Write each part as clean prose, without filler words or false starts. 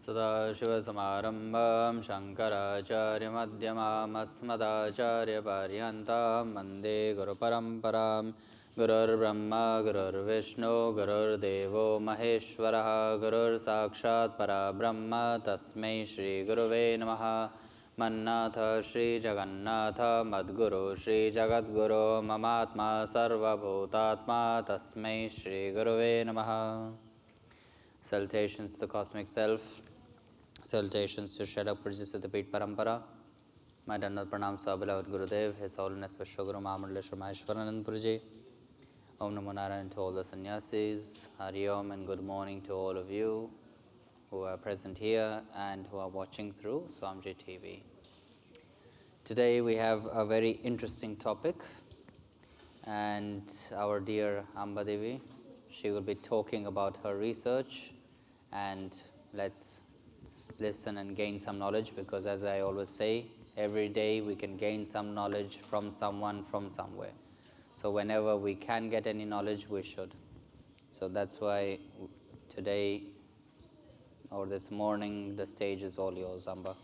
सदाशिवसमारम्भां शङ्कराचार्यमध्यमाम् अस्मदाचार्यपर्यन्तां वन्दे गुरुपरम्परां गुरुर्ब्रह्मा गुरुर्विष्णु गुरुर्देवो महेश्वरः गुरुर्साक्षात् परब्रह्म तस्मै श्रीगुरुवे नमः। मन्नाथ श्रीजगन्नाथ मद्गुरु श्रीजगद्गुरो ममात्मा सर्वभूतात्मा तस्मै श्रीगुरुवे नमः। Salutations to the Cosmic Self, salutations to Shadow Purjas of the Peeth Parampara. My Dandar Pranams to our beloved Gurudev, His Holiness Vishwaguru Mahamudleshwar Maheshwaranand Puruji. Om Namo Narayan to all the sannyasis. Hari Om and good morning to all of you who are present here and who are watching through Swamiji TV. Today we have a very interesting topic, and our dear Amba Devi, she will be talking about her research, and let's listen and gain some knowledge, because as I always say, every day we can gain some knowledge from someone from somewhere. So whenever we can get any knowledge, we should. So that's why today or this morning the stage is all yours, Amba.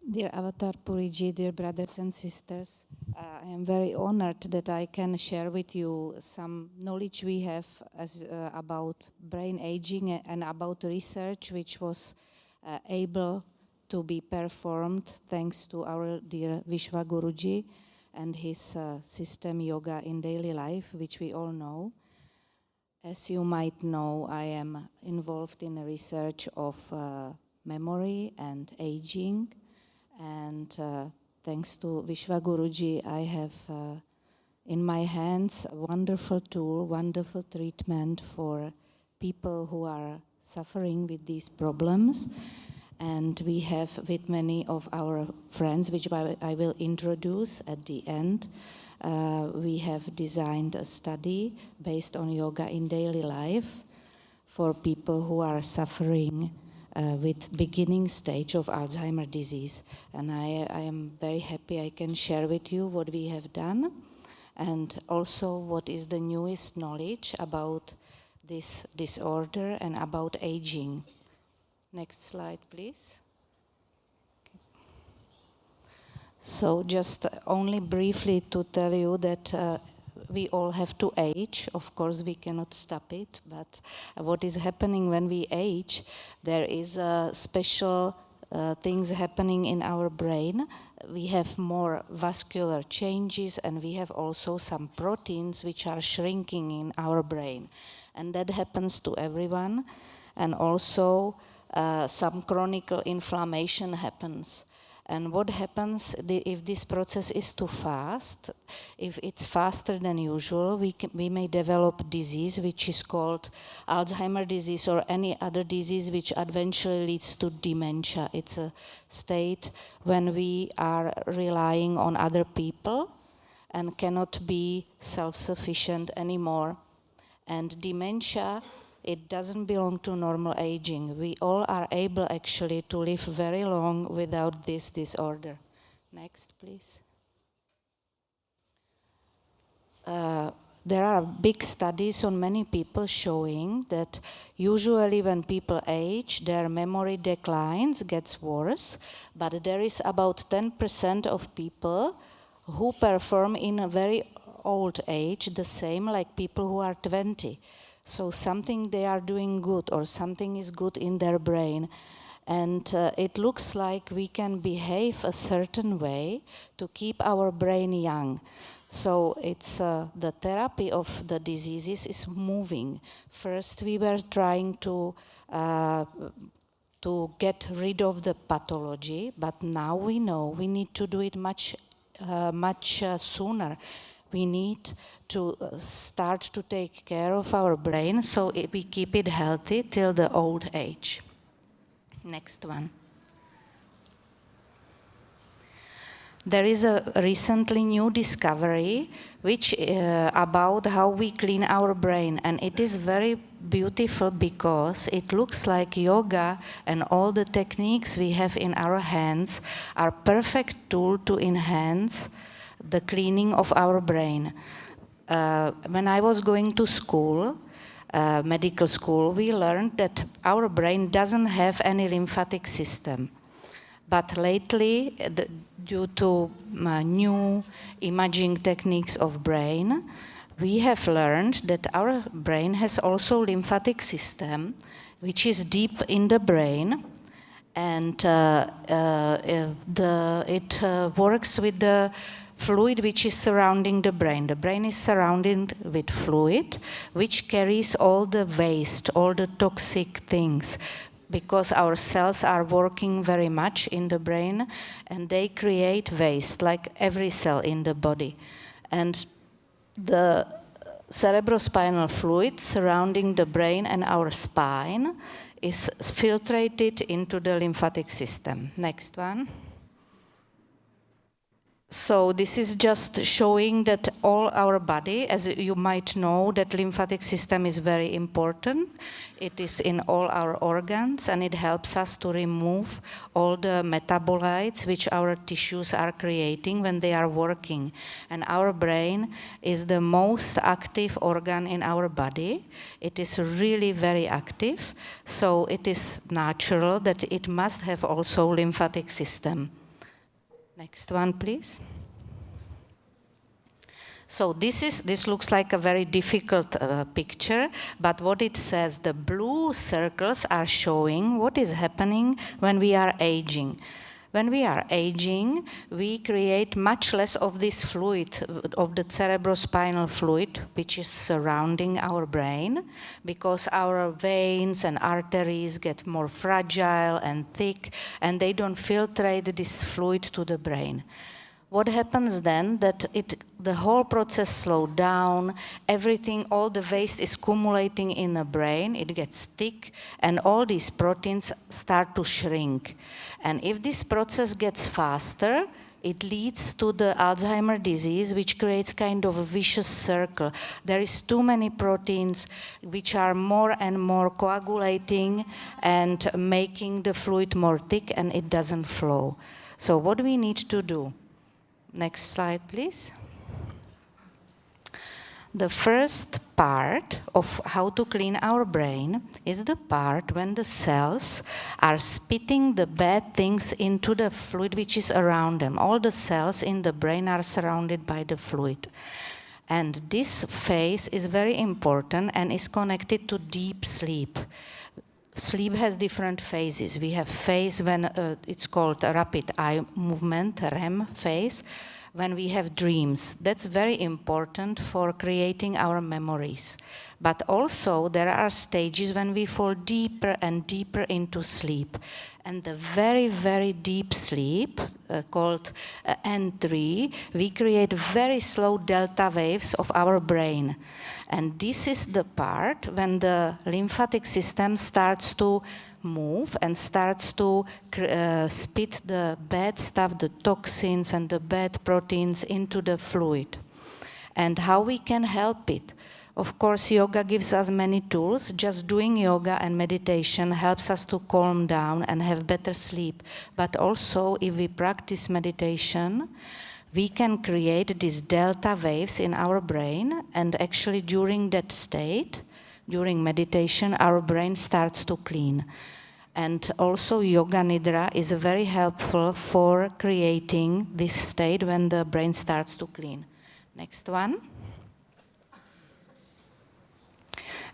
Dear Avatar Puriji, dear brothers and sisters, I am very honored that I can share with you some knowledge we have about brain aging and about research which was able to be performed thanks to our dear Vishwaguruji and his system Yoga in Daily Life, which we all know. As you might know, I am involved in the research of memory and aging. And thanks to Vishwaguruji, I have in my hands a wonderful tool, wonderful treatment for people who are suffering with these problems. And we have with many of our friends, which I will introduce at the end, we have designed a study based on yoga in daily life for people who are suffering with beginning stage of Alzheimer's disease. And I am very happy I can share with you what we have done and also what is the newest knowledge about this disorder and about aging. Next slide, please. So just only briefly to tell you that we all have to age. Of course, we cannot stop it, but what is happening when we age, there is special things happening in our brain. We have more vascular changes, and we have also some proteins which are shrinking in our brain. And that happens to everyone. And also some chronic inflammation happens. And what happens if this process is too fast? If it's faster than usual, we may develop disease which is called Alzheimer's disease or any other disease which eventually leads to dementia. It's a state when we are relying on other people and cannot be self-sufficient anymore. And dementia, it doesn't belong to normal aging. We all are able actually to live very long without this disorder. Next, please. There are big studies on many people showing that usually when people age, their memory declines, gets worse, but there is about 10% of people who perform in a very old age the same like people who are 20. So something they are doing good or something is good in their brain. And it looks like we can behave a certain way to keep our brain young. So it's the therapy of the diseases is moving. First we were trying to get rid of the pathology, but now we know we need to do it much sooner. We need to start to take care of our brain so we keep it healthy till the old age. Next one. There is a recently new discovery which about how we clean our brain, and it is very beautiful because it looks like yoga and all the techniques we have in our hands are perfect tool to enhance the cleaning of our brain. when I was going to school, medical school, we learned that our brain doesn't have any lymphatic system. But lately, due to new imaging techniques of brain, we have learned that our brain has also lymphatic system, which is deep in the brain, and it works with the fluid which is surrounding the brain. The brain is surrounded with fluid, which carries all the waste, all the toxic things, because our cells are working very much in the brain, and they create waste, like every cell in the body. And the cerebrospinal fluid surrounding the brain and our spine is filtrated into the lymphatic system. Next one. So this is just showing that all our body, as you might know, that lymphatic system is very important. It is in all our organs, and it helps us to remove all the metabolites which our tissues are creating when they are working. And our brain is the most active organ in our body. It is really very active, so it is natural that it must have also lymphatic system. Next one, please. So this looks like a very difficult picture, but what it says, the blue circles are showing what is happening when we are aging. When we are aging, we create much less of this fluid, of the cerebrospinal fluid, which is surrounding our brain, because our veins and arteries get more fragile and thick, and they don't filtrate this fluid to the brain. What happens then, that the whole process slows down, everything, all the waste is accumulating in the brain, it gets thick, and all these proteins start to shrink. And if this process gets faster, it leads to the Alzheimer's disease, which creates kind of a vicious circle. There is too many proteins which are more and more coagulating and making the fluid more thick, and it doesn't flow. So what do we need to do? Next slide, please. The first part of how to clean our brain is the part when the cells are spitting the bad things into the fluid which is around them. All the cells in the brain are surrounded by the fluid. And this phase is very important and is connected to deep sleep. Sleep has different phases. We have phase when it's called a rapid eye movement, REM phase, when we have dreams. That's very important for creating our memories. But also there are stages when we fall deeper and deeper into sleep. And the very, very deep sleep, called N3, we create very slow delta waves of our brain. And this is the part when the lymphatic system starts to move and starts to spit the bad stuff, the toxins and the bad proteins into the fluid. And how we can help it? Of course, yoga gives us many tools. Just doing yoga and meditation helps us to calm down and have better sleep. But also, if we practice meditation, we can create these delta waves in our brain, and actually during that state, during meditation, our brain starts to clean. And also yoga nidra is very helpful for creating this state when the brain starts to clean. Next one.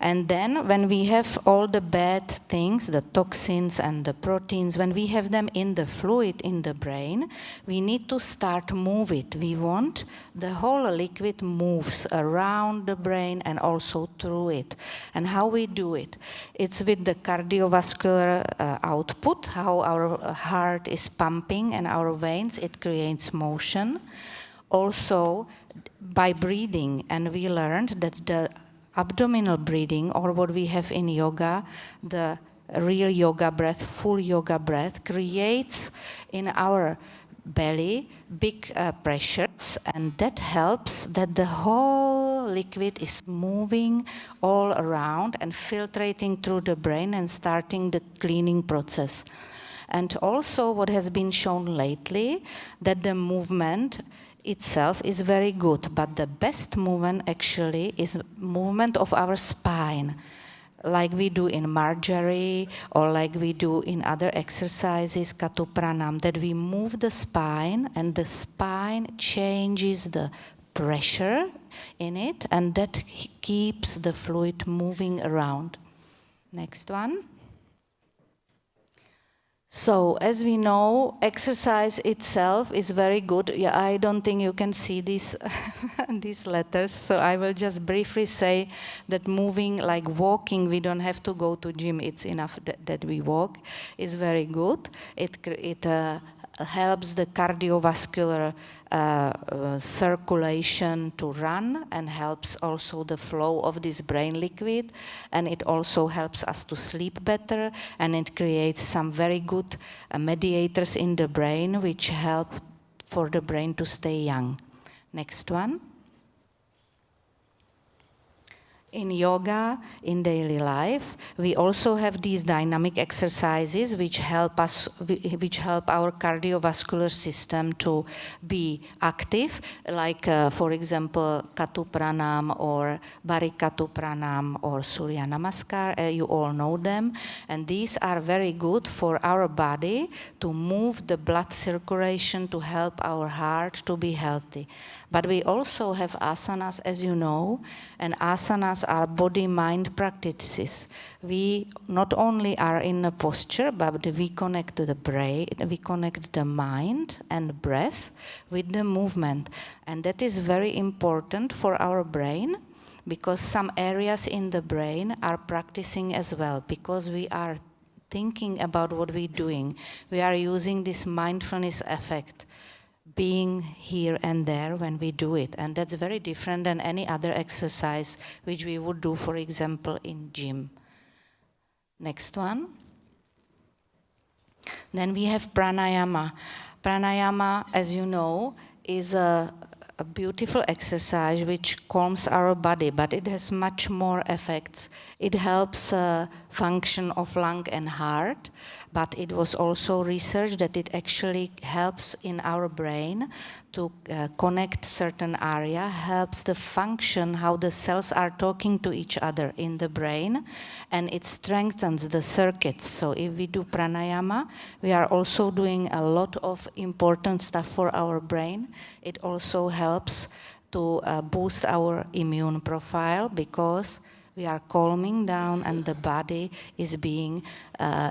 And then when we have all the bad things, the toxins and the proteins, when we have them in the fluid in the brain, we need to start move it. We want the whole liquid moves around the brain and also through it. And how we do it? It's with the cardiovascular output, how our heart is pumping and our veins, it creates motion. Also by breathing, and we learned that the abdominal breathing, or what we have in yoga, the real yoga breath, full yoga breath, creates in our belly big pressures, and that helps that the whole liquid is moving all around and filtrating through the brain and starting the cleaning process. And also what has been shown lately, that the movement itself is very good, but the best movement actually is movement of our spine, like we do in Marjorie or like we do in other exercises, Katupranam, that we move the spine and the spine changes the pressure in it, and that keeps the fluid moving around. Next one. So, as we know, exercise itself is very good. Yeah, I don't think you can see these, these letters, so I will just briefly say that moving, like walking, we don't have to go to gym, it's enough that we walk, is very good. It helps the cardiovascular circulation to run and helps also the flow of this brain liquid, and it also helps us to sleep better, and it creates some very good mediators in the brain which help for the brain to stay young. Next one. In yoga, in daily life, we also have these dynamic exercises which help us, which help our cardiovascular system to be active, like for example, Katupranam or Barikatupranam or Surya Namaskar. You all know them, and these are very good for our body to move the blood circulation, to help our heart to be healthy. But we also have asanas, as you know, and asanas are body-mind practices. We not only are in a posture, but we connect to the brain, we connect the mind and breath with the movement. And that is very important for our brain, because some areas in the brain are practicing as well, because we are thinking about what we're doing. We are using this mindfulness effect, being here and there when we do it, and that's very different than any other exercise which we would do, for example, in gym. Next one. Then we have pranayama. Pranayama, as you know, is a beautiful exercise which calms our body, but it has much more effects. It helps function of lung and heart, but it was also researched that it actually helps in our brain to connect certain area, helps the function, how the cells are talking to each other in the brain, and it strengthens the circuits. So if we do pranayama, we are also doing a lot of important stuff for our brain. It also helps to boost our immune profile, because we are calming down and the body is being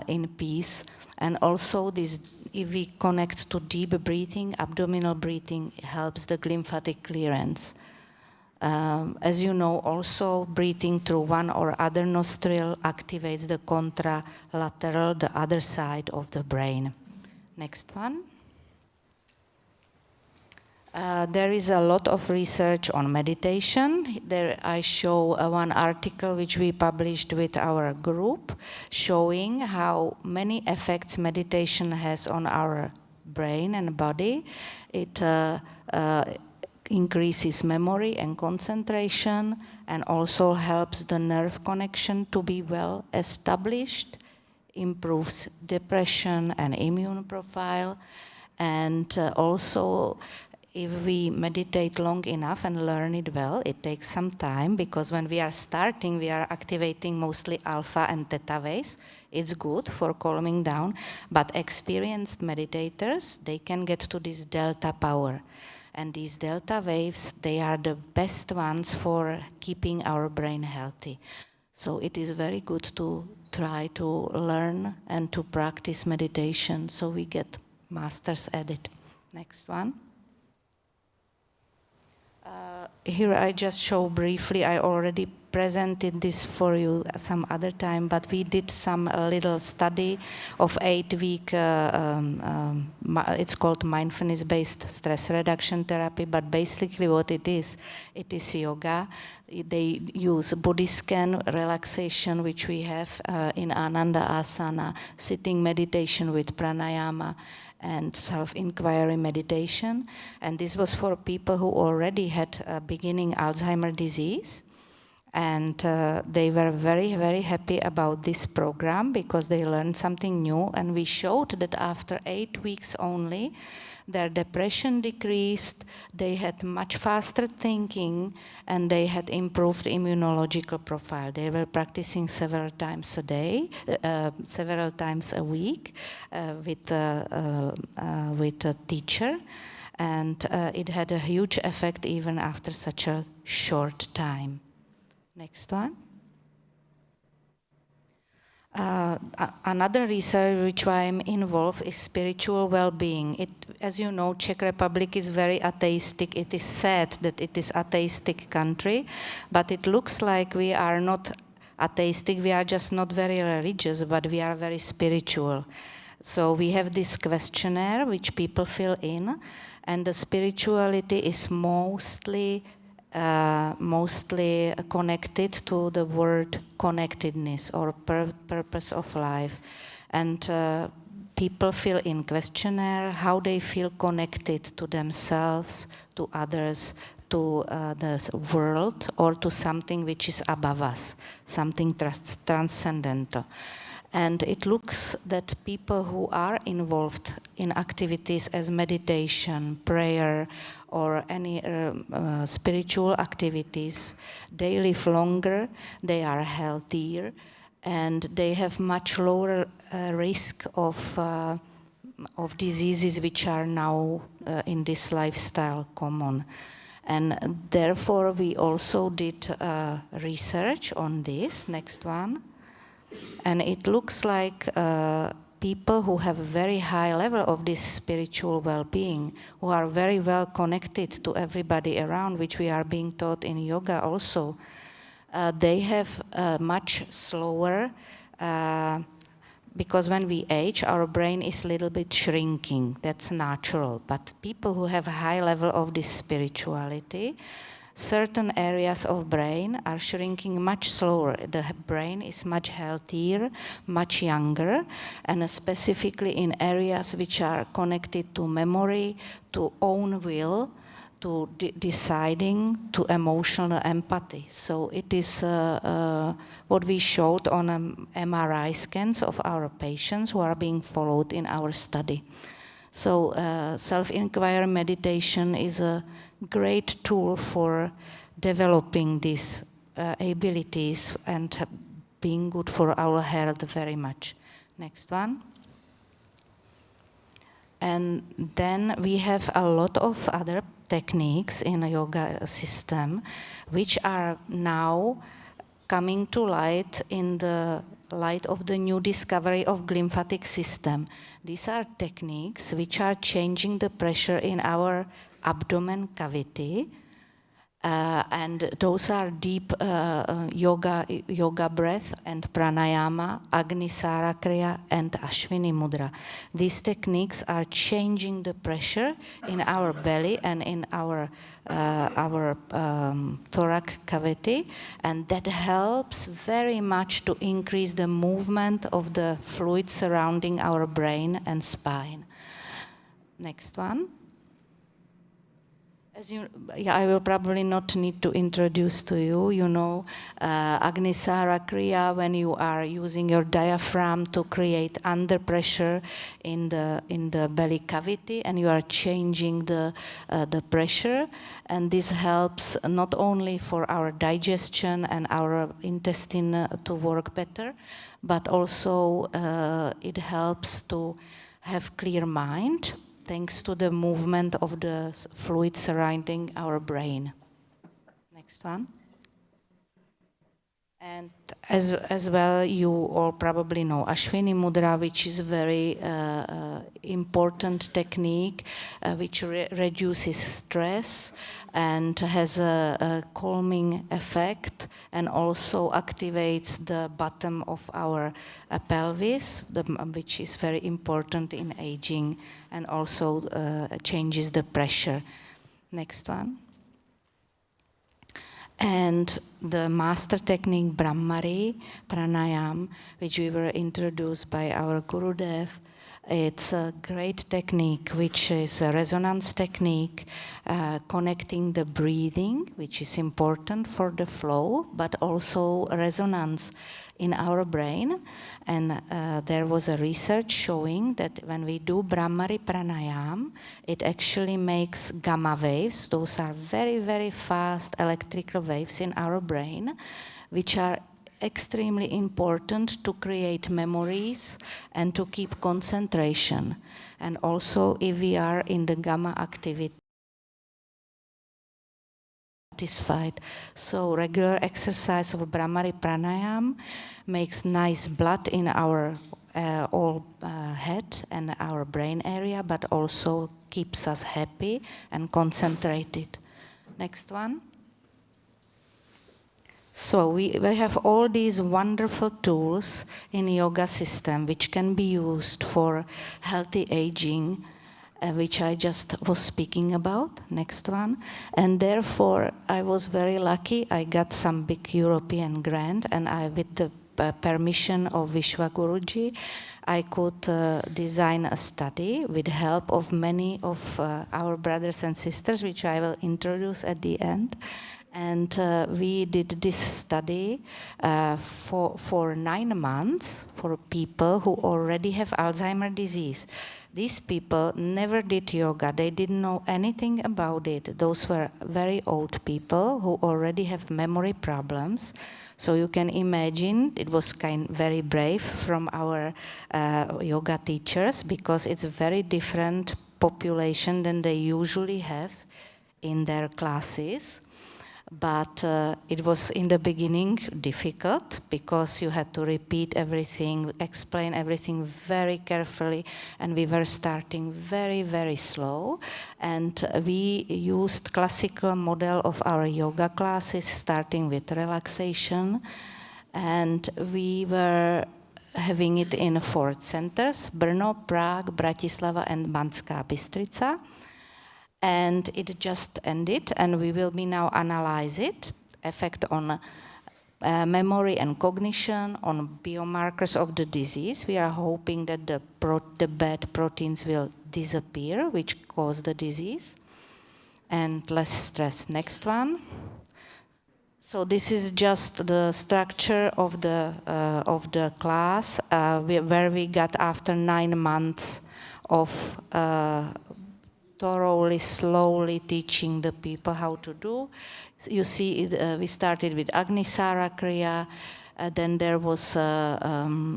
in peace. And also this, if we connect to deep breathing, abdominal breathing helps the glymphatic clearance. As you know, also breathing through one or other nostril activates the contralateral, the other side of the brain. Next one. There is a lot of research on meditation. There I show one article which we published with our group, showing how many effects meditation has on our brain and body. It increases memory and concentration, and also helps the nerve connection to be well established, improves depression and immune profile, and also if we meditate long enough and learn it well, it takes some time, because when we are starting, we are activating mostly alpha and theta waves. It's good for calming down, but experienced meditators, they can get to this delta power. And these delta waves, they are the best ones for keeping our brain healthy. So it is very good to try to learn and to practice meditation, so we get masters at it. Next one. Here I just show briefly, I already presented this for you some other time, but we did some little study of 8-week, it's called mindfulness-based stress reduction therapy, but basically what it is yoga. They use body scan relaxation, which we have in Ananda Asana, sitting meditation with pranayama, and self-inquiry meditation. And this was for people who already had beginning Alzheimer's disease. And they were very, very happy about this program, because they learned something new. And we showed that after 8 weeks only, their depression decreased, they had much faster thinking, and they had improved immunological profile. They were practicing several times a day, several times a week with a teacher, and it had a huge effect even after such a short time. Next one. Another research which I am involved is spiritual well-being. As you know, Czech Republic is very atheistic. It is said that it is atheistic country, but it looks like we are not atheistic. We are just not very religious, but we are very spiritual. So we have this questionnaire which people fill in, and the spirituality is mostly connected to the word connectedness or purpose of life. And people fill in questionnaire how they feel connected to themselves, to others, to the world, or to something which is above us, something transcendental. And it looks that people who are involved in activities as meditation, prayer, or any spiritual activities, they live longer, they are healthier, and they have much lower risk of diseases which are now in this lifestyle common. And therefore we also did research on this. Next one. And it looks like people who have a very high level of this spiritual well-being, who are very well connected to everybody around, which we are being taught in yoga also, they have much slower, because when we age, our brain is a little bit shrinking. That's natural. But people who have a high level of this spirituality, certain areas of brain are shrinking much slower. The brain is much healthier, much younger, and specifically in areas which are connected to memory, to own will, to deciding, to emotional empathy. So it is what we showed on MRI scans of our patients who are being followed in our study. So self-inquiry meditation is a great tool for developing these abilities and being good for our health very much. Next one. And then we have a lot of other techniques in a yoga system which are now coming to light in the light of the new discovery of glymphatic system. These are techniques which are changing the pressure in our abdomen cavity, and those are deep yoga breath and pranayama, agnisara kriya and ashwini mudra. These techniques are changing the pressure in our belly and in our thorax cavity, and that helps very much to increase the movement of the fluid surrounding our brain and spine. Next one. I will probably not need to introduce to you, you know, Agnisara Kriya, when you are using your diaphragm to create under pressure in the belly cavity, and you are changing the pressure, and this helps not only for our digestion and our intestine to work better, but also it helps to have clear mind, thanks to the movement of the fluid surrounding our brain. Next one. And as well, you all probably know Ashwini Mudra, which is a very important technique which reduces stress and has a calming effect, and also activates the bottom of our pelvis, which is very important in aging, and also changes the pressure. Next one. And the master technique Bhramari, Pranayama, which we were introduced by our Gurudev, It's a great technique, which is a resonance technique, connecting the breathing, which is important for the flow, but also resonance in our brain. And there was a research showing that when we do Bhramari Pranayama, it actually makes gamma waves. Those are very, very fast electrical waves in our brain, which are extremely important to create memories and to keep concentration. And also, if we are in the gamma activity, satisfied. So regular exercise of Bhramari Pranayama makes nice blood in our head and our brain area, but also keeps us happy and concentrated. Next one. So we have all these wonderful tools in yoga system which can be used for healthy aging, which I just was speaking about. Next one. And therefore, I was very lucky. I got some big European grant, and with the permission of Vishwaguruji, I could design a study with help of many of our brothers and sisters, which I will introduce at the end. And we did this study for 9 months for people who already have Alzheimer's disease. These people never did yoga. They didn't know anything about it. Those were very old people who already have memory problems. So you can imagine it was very brave from our yoga teachers, because it's a very different population than they usually have in their classes. But it was in the beginning difficult, because you had to repeat everything, explain everything very carefully, and we were starting very, very slow. And we used classical model of our yoga classes, starting with relaxation. And we were having it in 4 centers: Brno, Prague, Bratislava, and Banská Bystrica. And it just ended, and we will be now analyze it, effect on memory and cognition, on biomarkers of the disease. We are hoping that the bad proteins will disappear, which cause the disease, and less stress. Next one. So this is just the structure of the class, where we got after 9 months of thoroughly, slowly teaching the people how to do. You see, we started with Agnisara Kriya, then there was a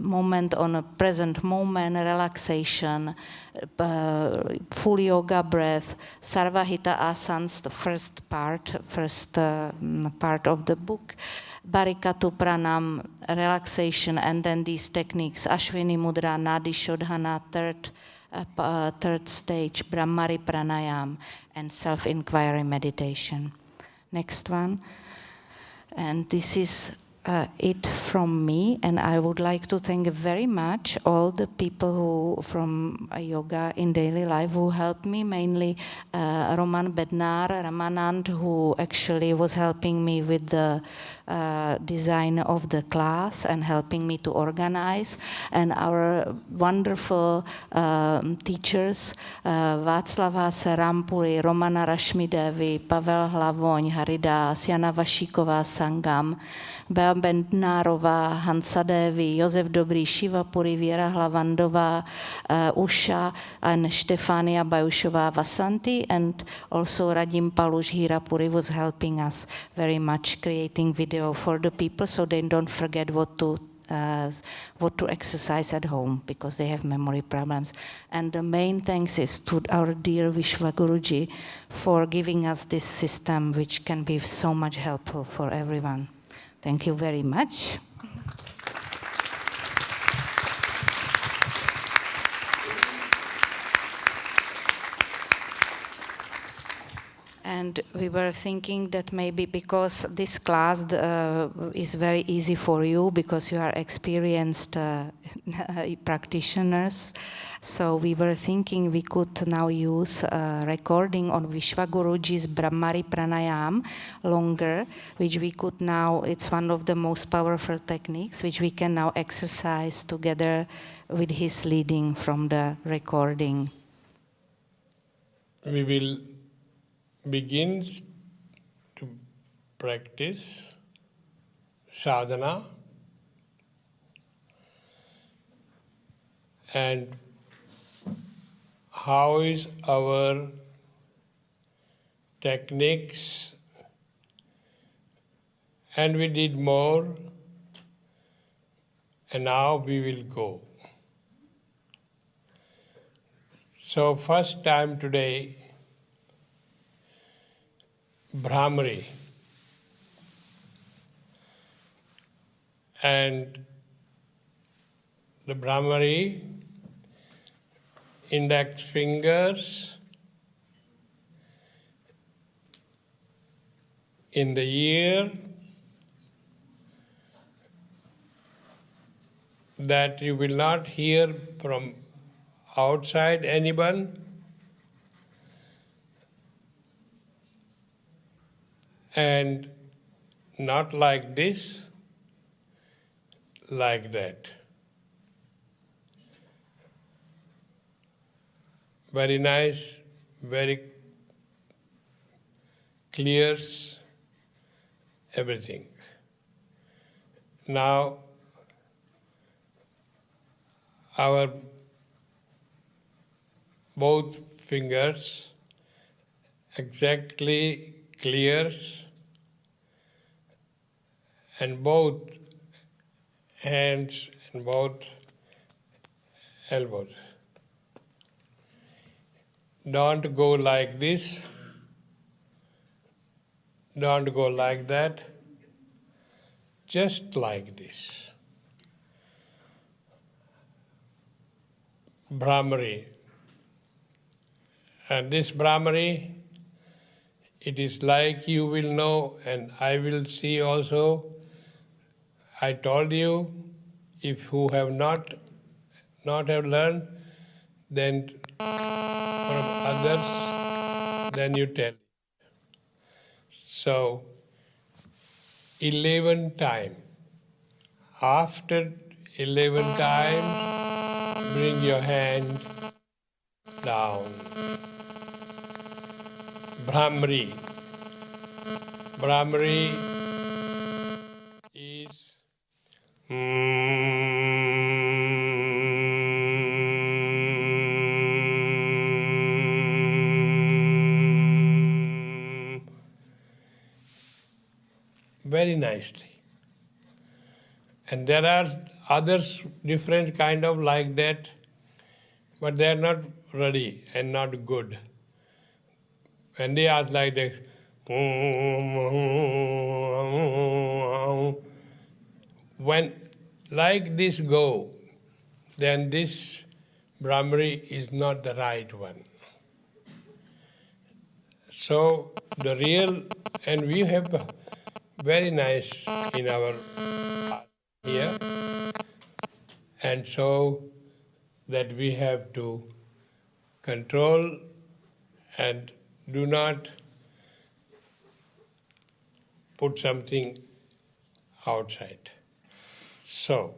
moment on a present moment, relaxation, full yoga breath, Sarvahita asanas, the first part of the book, Barikatu Pranam, relaxation, and then these techniques, Ashwini Mudra, Nadi Shodhana, third stage, Bhramari Pranayama, and self-inquiry meditation. Next one. And this is it from me, and I would like to thank very much all the people who from yoga in daily life who helped me, mainly Roman Bednar, Ramanand, who actually was helping me with the design of the class and helping me to organize, and our wonderful teachers, Václava Serampuli, Romana Rashmidevi, Pavel Hlavoň, Haridas, Jana Vašíková Sangam, Bea Bednárová, Hansa Devi, Josef Dobrý, Shiva Puri, Věra Hlavandová, Usha, and Štefania Bajušová Vasanti, and also Radim Paluš Hirapuri was helping us very much, creating video for the people so they don't forget what to exercise at home, because they have memory problems. And the main thanks is to our dear Vishwaguruji for giving us this system, which can be so much helpful for everyone. Thank you very much. And we were thinking that maybe because this class is very easy for you, because you are experienced practitioners, so we were thinking we could now use a recording on Vishwaguruji's Bhramari Pranayama longer, which we could now, it's one of the most powerful techniques, which we can now exercise together with his leading from the recording. We will begin to practice sadhana, and how is our techniques, and we did more, and now we will go. So first time today, Bhramari, and the Bhramari, index fingers in the ear, that you will not hear from outside anyone, and not like this, like that. Very nice, very clear, everything. Now, our both fingers exactly clears, and both hands and both elbows. Don't go like this, don't go like that, just like this. Bhramari. And this Bhramari, it is like you will know and I will see also. I told you, if you have not have learned, then from others, then you tell. So, 11 times. After 11 times, bring your hand down. Bhramari. Bhramari is very nicely. And there are others different kind of like that, but they are not ready and not good. And they are like this. When like this go, then this Bhramari is not the right one. So the real, and we have very nice in our heart here, and so that we have to control and do not put something outside. So,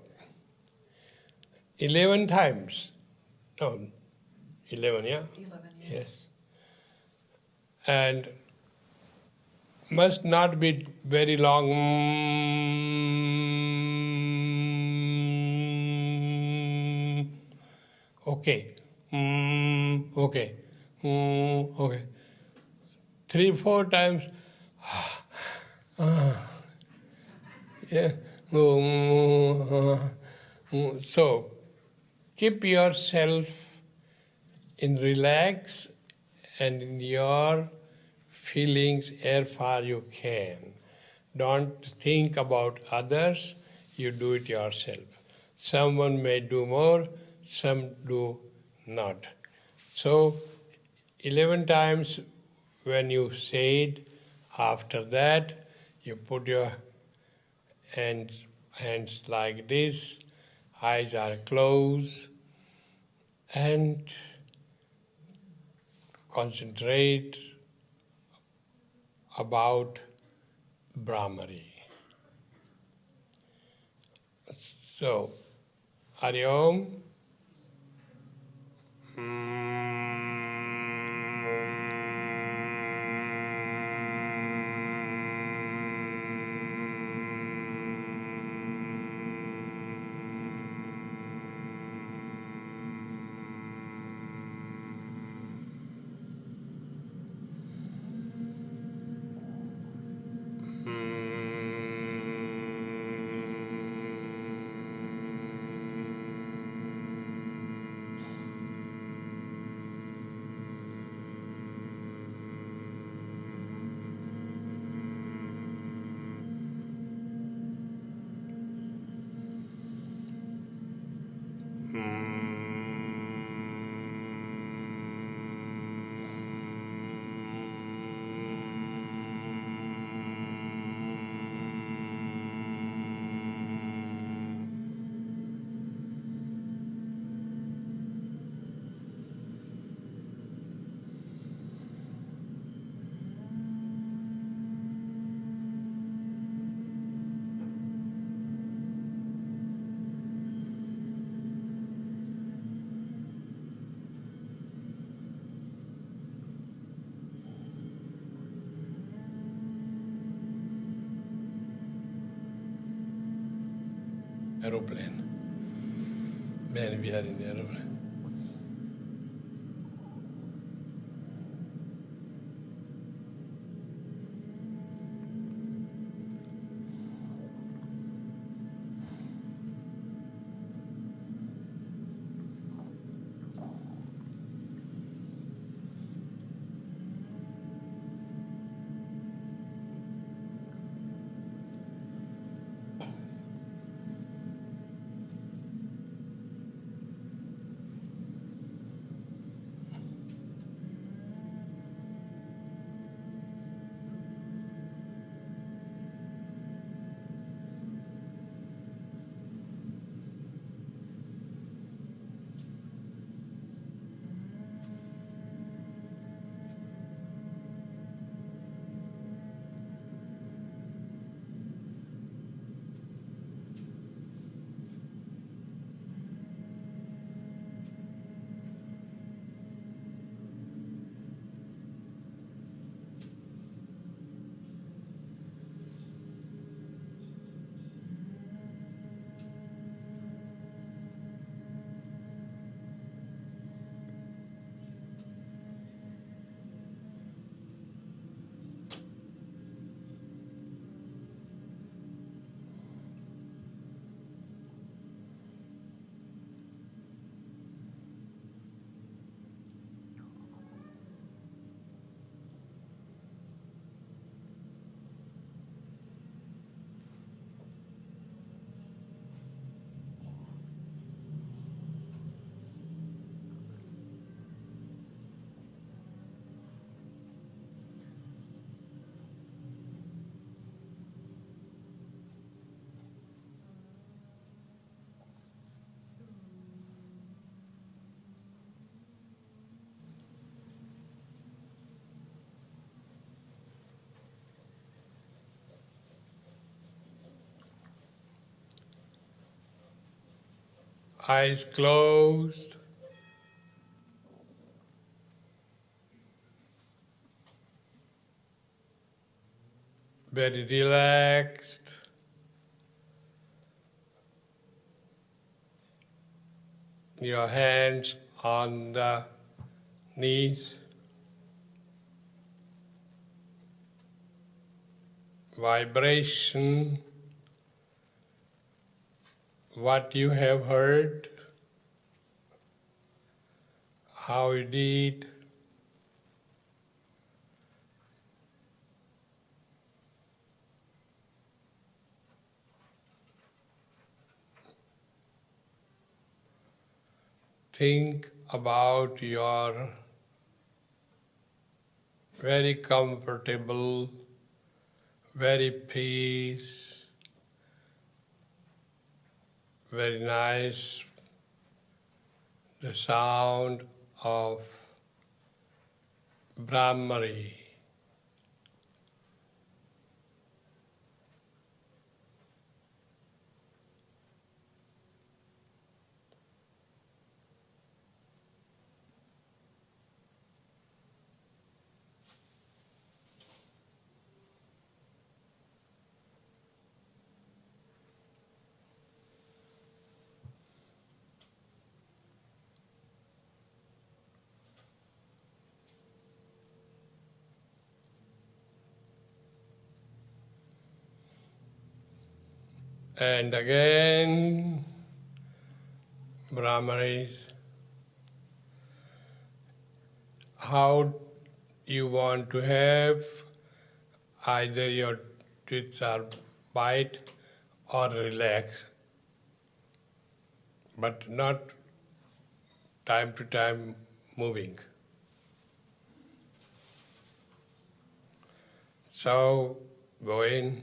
11 times, no, 11, yeah? 11, yeah. Yes. And must not be very long. Okay. Okay. Okay. 3-4 times. Yeah. So, keep yourself in relax and in your feelings as far you can. Don't think about others, you do it yourself. Someone may do more, some do not. So, 11 times when you say it, after that, you put your hands like this, eyes are closed, and concentrate about Bhramari. So, Hari Om. Aeroplane. Man, we are in the aeroplane. Eyes closed. Very relaxed. Your hands on the knees. Vibration. What you have heard, how you did, think about your very comfortable, very peace, very nice, the sound of Bhramari. And again, Bhramari, how you want to have, either your teeth are bite or relax, but not time to time moving. So go in.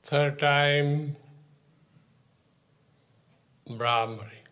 Third time, Bhramari.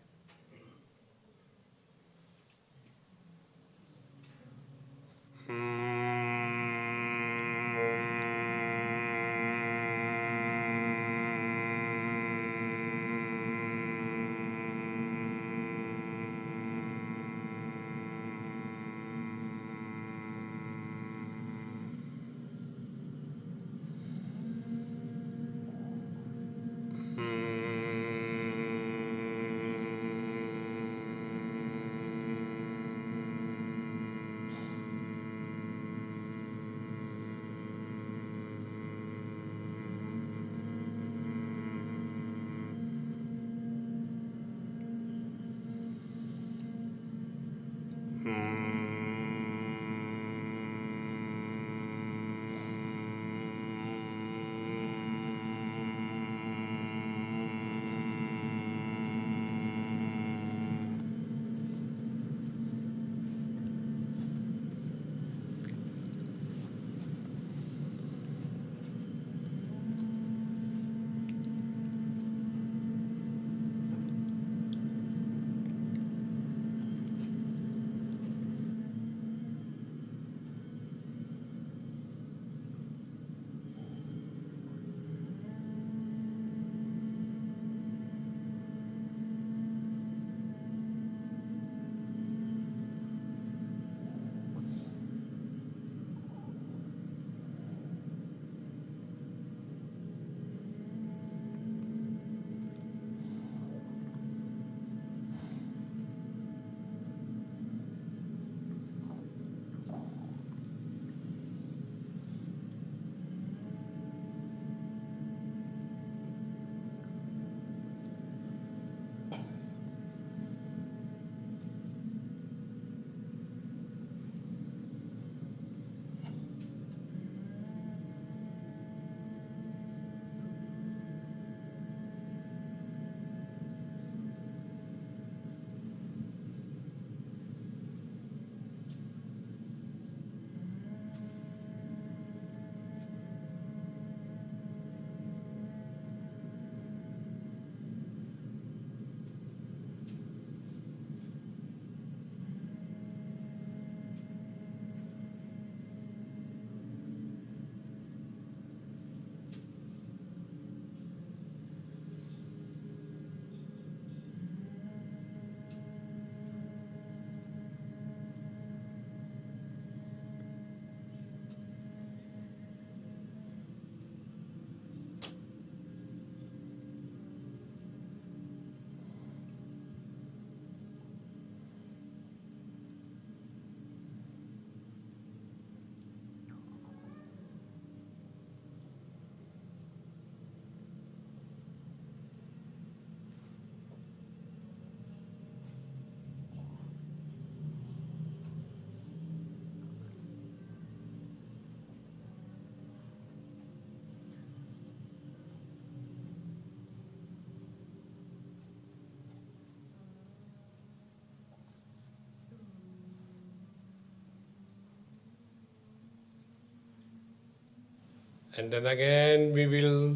And then again we will,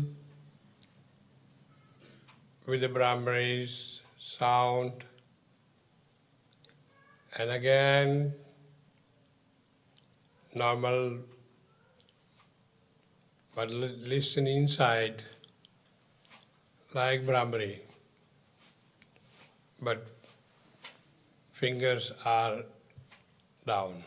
with the Bhramari's sound, and again normal, but listen inside like Bhramari, but fingers are down.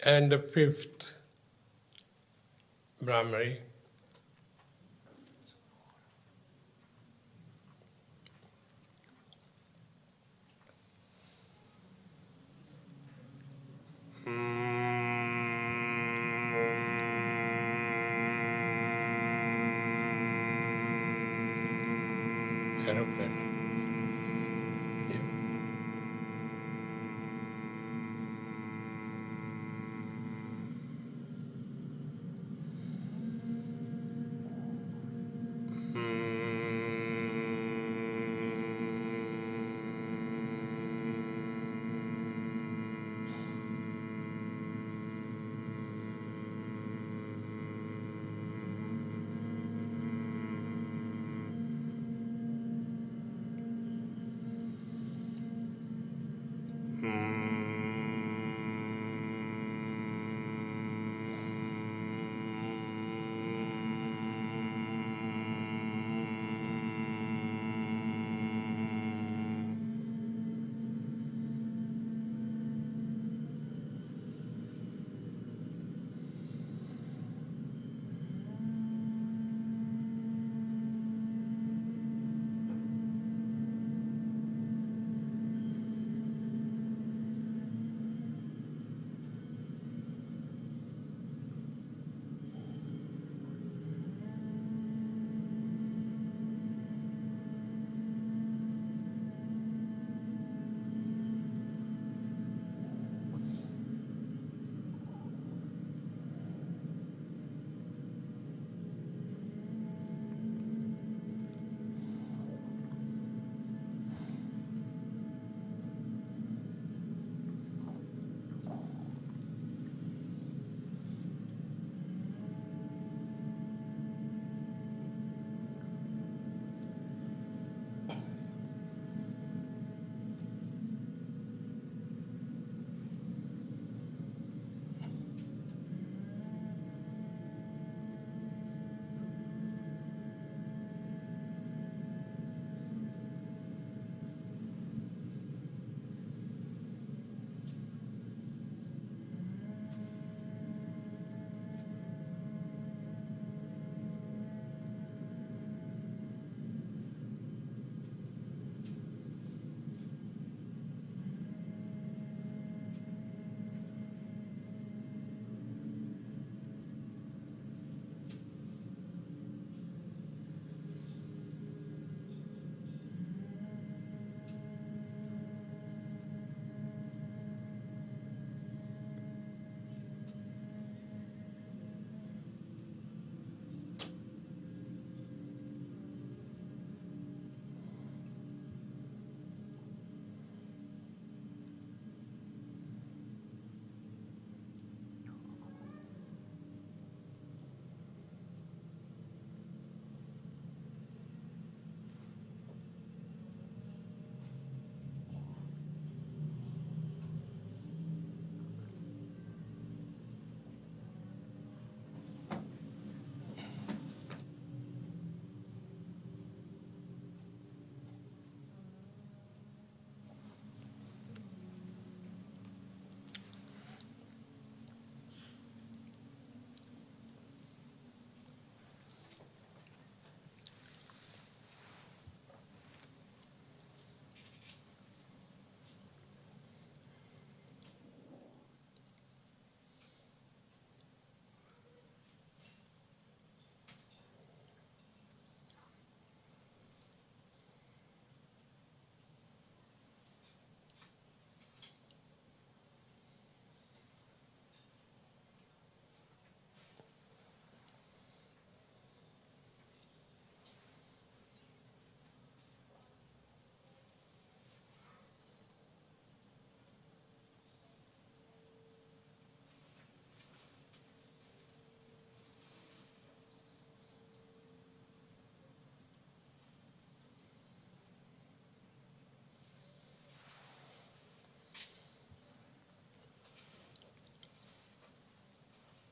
And the fifth Bhramari. Aeroplane.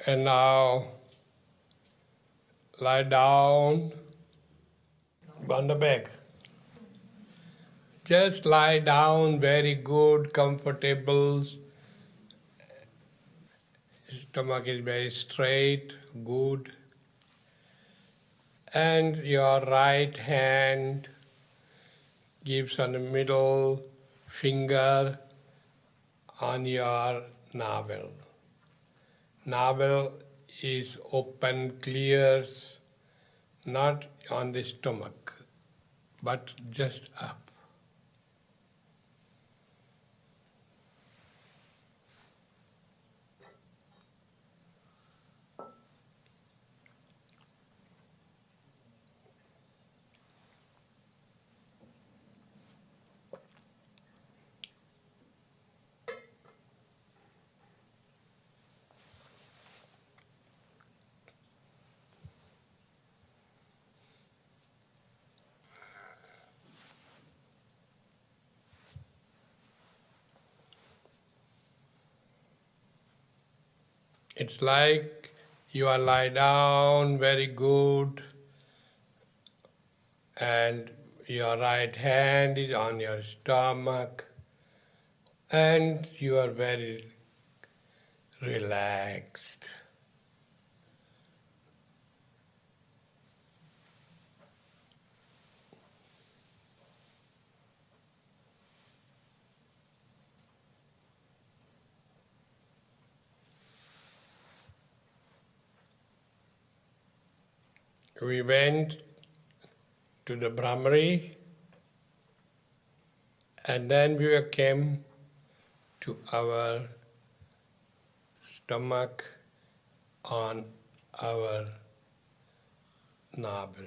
And now lie down on the back. Just lie down, very good, comfortable. Stomach is very straight, good. And your right hand gives on the middle finger on your navel. Navel is open, clears, not on the stomach, but just up. It's like you are lie down very good and your right hand is on your stomach and you are very relaxed. We went to the Bhramari and then we came to our stomach on our navel.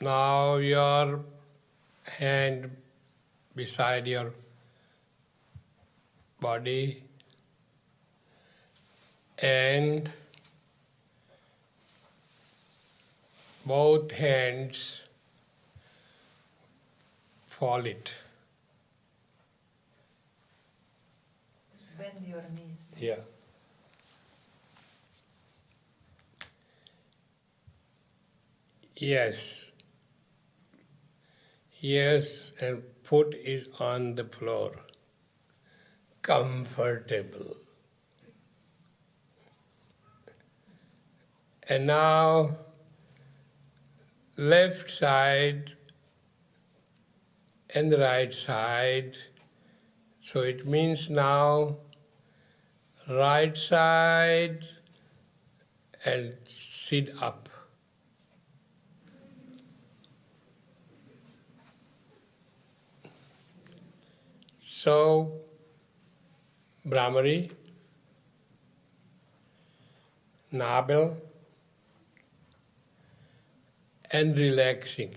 Now your hand beside your body and both hands fold it. Bend your knees. Yeah. Yes. Yes, and foot is on the floor. Comfortable. And now, left side and the right side. So it means now, right side and sit up. So, Bhramari, navel, and relaxing.